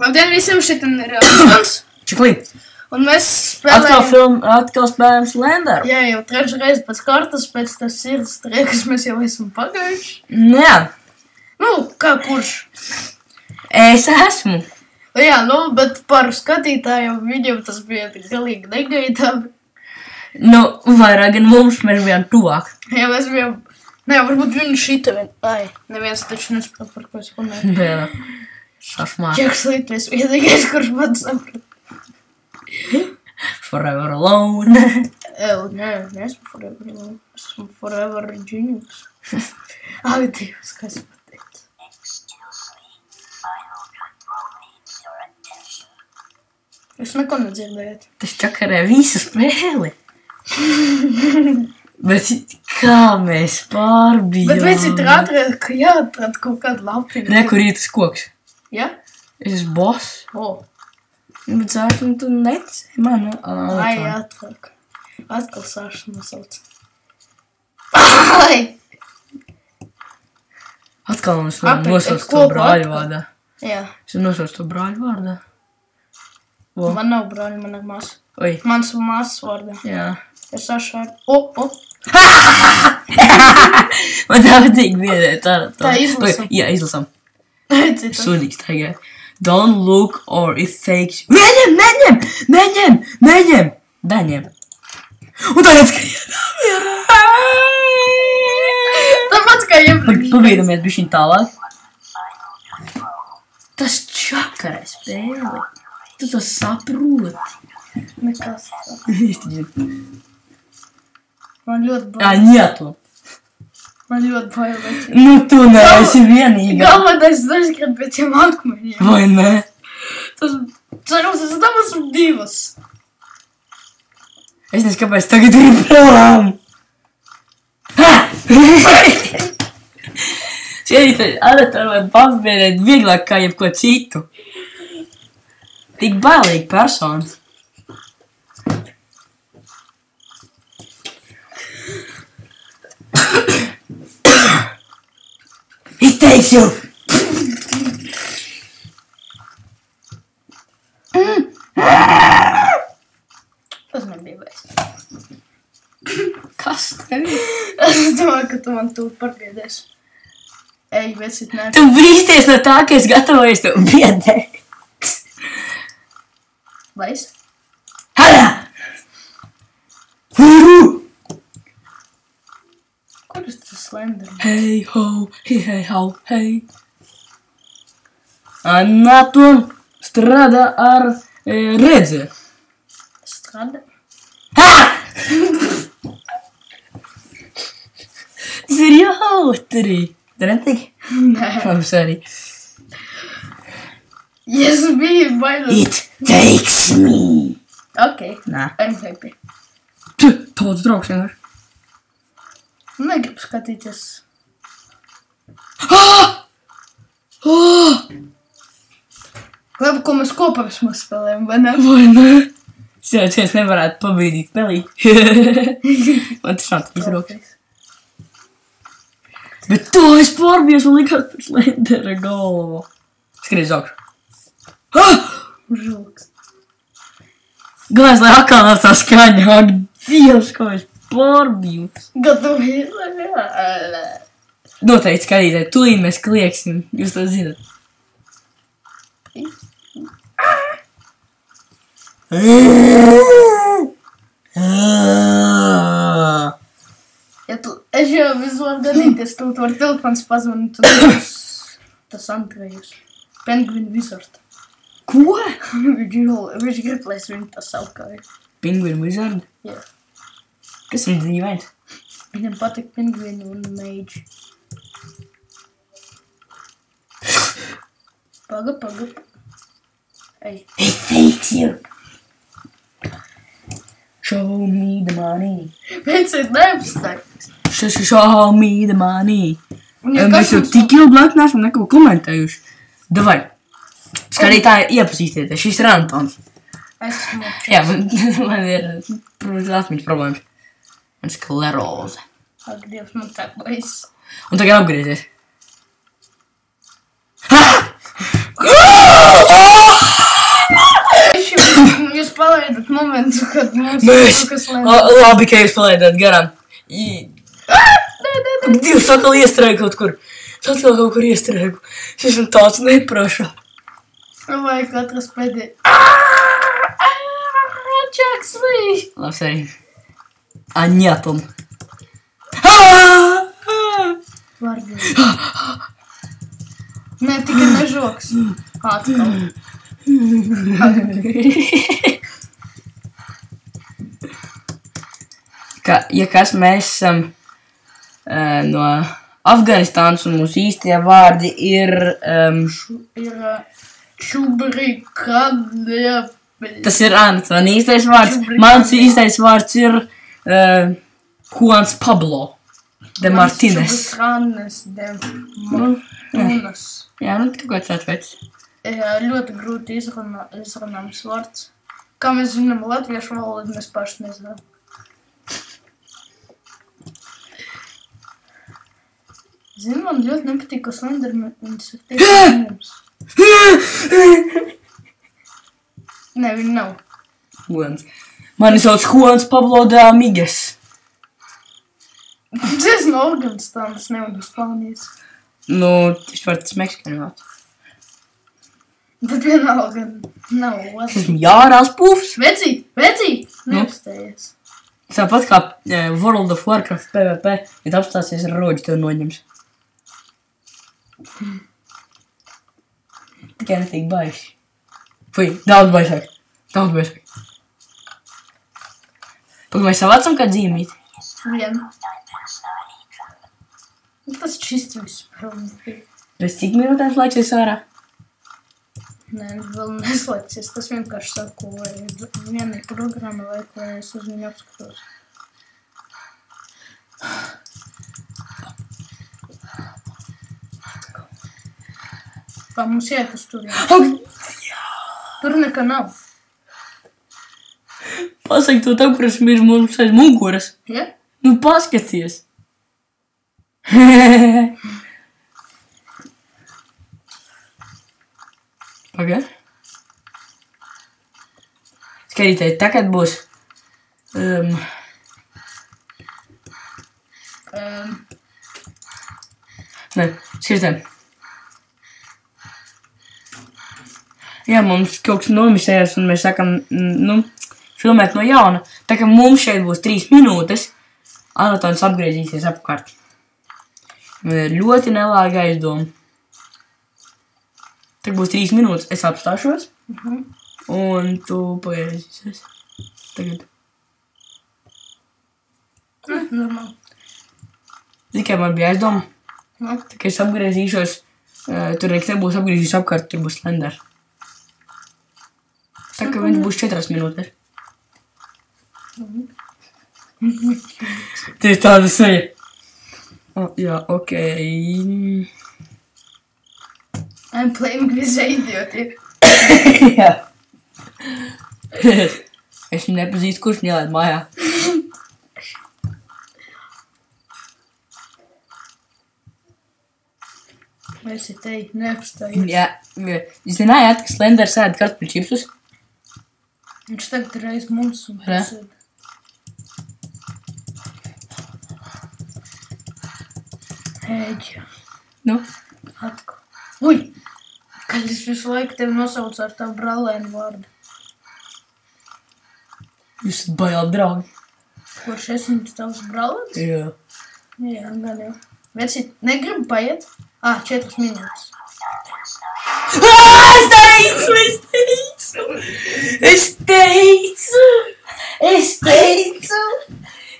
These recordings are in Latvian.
Labdien visiem, šitin ir Alfons. Čiklīt. Un mēs spēlējam... Atkal spēlējam Slender. Jā, jau trešā reize pēc kartas, pēc tas sirds triekas mēs jau esam pagājuši. Jā. Nu, kā kurš? Es esmu. Jā, nu, bet par skatītājiem viņiem tas bija tik galīgi negaidāmi. Nu, vairāk gan mums, mēs bijām tuvāk. Jā, mēs bijām... Nē, varbūt viņi šita vien... Ai, neviens taču nespēl par ko es runāju. Jā. Sašmāk. Čeks Lītvis vienīgais, kurš man saprat. Forever alone. Nē, neesmu forever alone. Esmu forever genius. Ai, Dievs, kas pateica. Jūs neko nedzirdējat. Tas čakarē visu spēli. Bet kā mēs pārbījām? Bet mēs ir atrēt, ka jāatrāt kaut kādu lapiņu. Re, kur ir tas koks? Ja? Es esmu boss. O. Bet sākam tu necēji manu. Ai, jāatrāk. Atkal sāšu nosauc. Ai! Atkal mums nosauc to brāļu vārdā. Jā. Es nosauc to brāļu vārdā. O. Man nav brāļi, man ir masa. Oi. Mans māsas vārdā. Jā. Es sāšu ar... O! Man tā patīk biedēt tā. Tā izlasam. Jā, izlasam. Sūdīgs tagad. Don't look or it fakes. Mēģem! Un tagad skrienām. Tāpat kā iepriekš. Pabīdamies bišķiņ tālāk. Tas čakarē spēli. Tu to saproti. Nekas. Īsti. Man ļoti bail. Ā, ņietu. Man ļoti bail. Nu, tu neesi vienīgā. Galvenais dažkārt pēc tiem akmeņiem. Vai ne? Tas, cerams, es tam esmu divas. Es nezinu, kāpēc tagad ir prām. Šeit Anata vai pabērēt vieglāk kā jebko citu. Tik bailīgi persona. It takes you! Tas nebija vairs. Kas tev ir? Es domāju, ka tu man tūlīt parbiedēs. Ej, vecīt, nē. Tu brīsties no tā, ka es gatavojies tev biedēt. Vais? Hadā! Kur ir tas Slender? Hei ho, hei ho, hei. Anaton strādā ar redzi. Strādā? Ha! Tas ir jautri. Tu netik? Nē. Mums arī. Es biju bailīgi. It takes me. Ok. Nā. I'm happy. Tu, tauts draugs vienkārši. Negribu skatīties. Labi, ko mēs kopā vismaz spēlējam, vai ne? Vai ne? Es jau ciens nevarētu pabīdīt pelī. Man tas nav tik izrauks. Bet to es pārbijos un likās pēc Slendera galva. Skriet uz augšu. Žulks. Galvenais, lai atkal nav tā skaņa. Ak, Dievs, ko es pārbijos. Gatavi? Noteikti skatītāji, tūlīt mēs klieksim. Jūs to zinat. Ja tu, es jau visu varu gadīties, tu var telefons pazvanīt un tas Andrejus. Penguin Wizard. Ko? Viņš grib, lai es viņu tas saukāju. Penguin Wizard? Jā. Kas viņš dzīvēs? Viņam patīk Penguin un Mage. Paga. Ej. It takes you. Show me the money. Beidziet neapstākties. Show me the money. Ja Mēs jau tik ilgi laiku neesam neko komentējuši. Davai. Skatītāji iepazīstieties. Šis ir Antons. Es esmu Jā, man ir atmiņas problēmas. Man skleroze. Ak, Dievs, man tā baiss. Un tagad apgriezies. momentu, kad mums Mēs! kas lēma. Labi, ka jūs palaidāt garām. Dievs atkal iestrēgu kaut kur. Es atkal kaut kur iestrēgu. Es esmu tāds nepraša. Vai katrs pēdējais. Čaks Lī! Labs arī. Aņatum. Varbūt. Nē, tikai nežoks. Atkal. Ja kas mēs esam no Afganistānas un mūsu īstie vārdi ir... Ir Čubrikadē. Tas ir man īstais vārds. Mans īstais vārds ir Juans Pablo de Martínez. Čubrikānes de Martínez. Jā, kaut kāds tāds veids. Ļoti grūti izrunāms vārds. Kā mēs zinām latviešu valodu, mēs paši nezinām. Zinu, man ļoti nepatīk, ka Slendermans ir tieši mums. Nē, viņi nav. Juans. Mani sauc Juans Pablo de Amigas. Tas no Afganistānas, nevar no Spānijas. Nu, vispār tas meksikāņu vārds. Bet vienalga nav Es esmu Jārās Pufs. Vecī! Neapstājies. Tāpat kā World of Warcraft PvP, ja tu apstāsies ar roģi, tev noņems. Tikai netīk baisi. Fui, daudz baisāk. Daudz baisāk. Pag mēs savācam kā dzīmīti. Vienu. Tas čist visu pelnīt. Pēc cik minūtēm slēgsies ārā? Nē, vēl neslēgsies. Tas vienkārši saku, vai viena ir programma, vai ko es uz viņu apskatos. Kā mums iet uz turien? Tur nekā nav. Pasaki to tam, kuras ir mums aiz muguras. Ja? Nu, paskaties. Pagad. Skatītāji, tagad būs... Nē, skatītāji. Jā, mums kaut kas nomisējas un mēs sākam, filmēt no jauna. Tā kā mums šeit būs 3 minūtes, Anatons apgriezīsies apkārt. Man ir ļoti nelāga aizdoma. Tā būs 3 minūtes, es apstāšos, un tu pagriezīsies. Tagad. Normāli. Tikai man bija aizdoma. No. Tā kā es apgriezīšos, tur nekas nebūs apgriezīšos apkārt, tur būs Slender. Tā kā viņš būs 4 minūtes. Tie ir tāda seja. Jā, okei. I'm playing with the idiot. Jā. Es viņu nepazīstu, kurš viņu ielaid mājā. Vai esi tei, neapstājies. Jā, jūs zinājāt, ka Slender sēd kartupeļu čipsus? Viņš tagad ir aiz mums un Ne? pasēd. Ēģi. Nu? Atkal. Ui! Kad es visu laiku tevi nosaucu ar tavu brālēnu vārdu. Jūs esat bailā draugi. Kurš esmu tavs brālēns? Jā. Jā, gan jau. Veci, negribu paiet? 4 minūtes. Es teicu!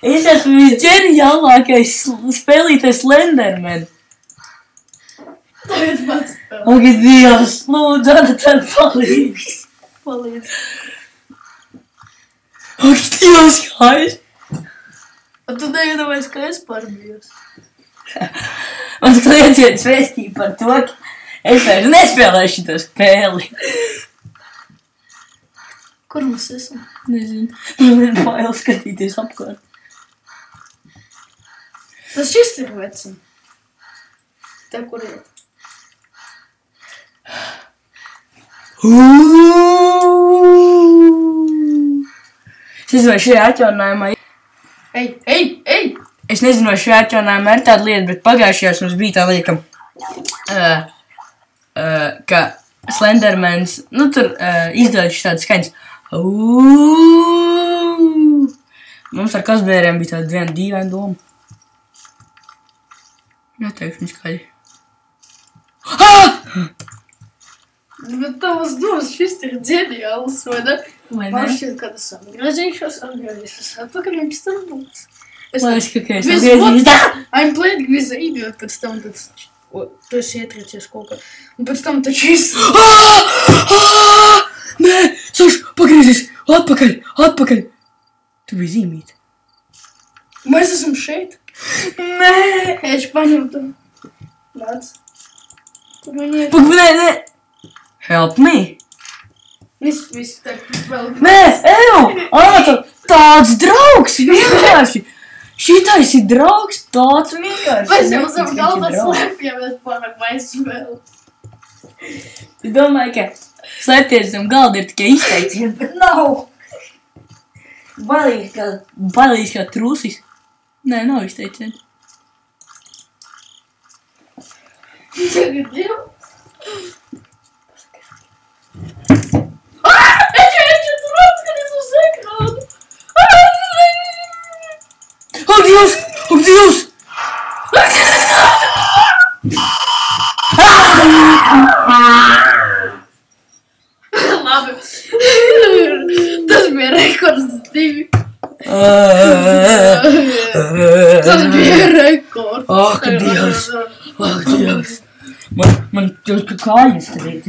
Es esmu visģeniālākais spēlītais Slenderman. Tagad pats spēlē. Ak, Dievs, lūdzu, Jonathan, palīdz. Palīdz. Ak, Dievs, kā es? A tu neiedomājies, ka es pārbijos? Man klients vēstīja par to, ka es vairs nespēlēju šito spēli. Kur mēs esam? Nezinu. Man ir bail skatīties apkārt. Tas šis ir vecim. Te, kur iet? Es nezinu, vai šajā atjauninājumā Es nezinu, vai šajā atjauninājumā ir tāda lieta, bet pagājušajās mums bija tā lieta, ka Slendermans, nu tur izdod šis tāds skaņas. Mums ar Kazbēriem bija tāda viena dīvaina doma. Neteikšu viņu skaļi. Bet tavas domas šis ir ģeniāls, vai ne? Man šķiet, ka tas atgriezīšos atpakaļ, un pēc tam būs. Man šķiet, ka es I'm playing with the idiot, pēc tam tu esi ietriecies kaut kā. Un pēc tam taču Nē, Saš, pagriezies! Atpakaļ! Tu biji zīmīti. Mēs esam šeit. Nē! Es paņemu tu. Nāc. Tur man iet. Nē! Help me! Viss tā vēl. Nē, Anata, tāds draugs vienkārši! Šitais ir draugs, tāds vienkārši! Mēs jau zem galdā slēpjamies pārāk mēs vēl. Es domāju, ka slēpties zem galda ir tikai izteiciens, bet nav! Bailīgs kā trūsis. Nē, nav izteiciens. Tagad jau. Eģe, tu atskaties uz ekrānu. Ak, Dievs! Labi. Tas bija rekords 2. Tas bija rekords. Ak, Dievs! Man kājas rīt.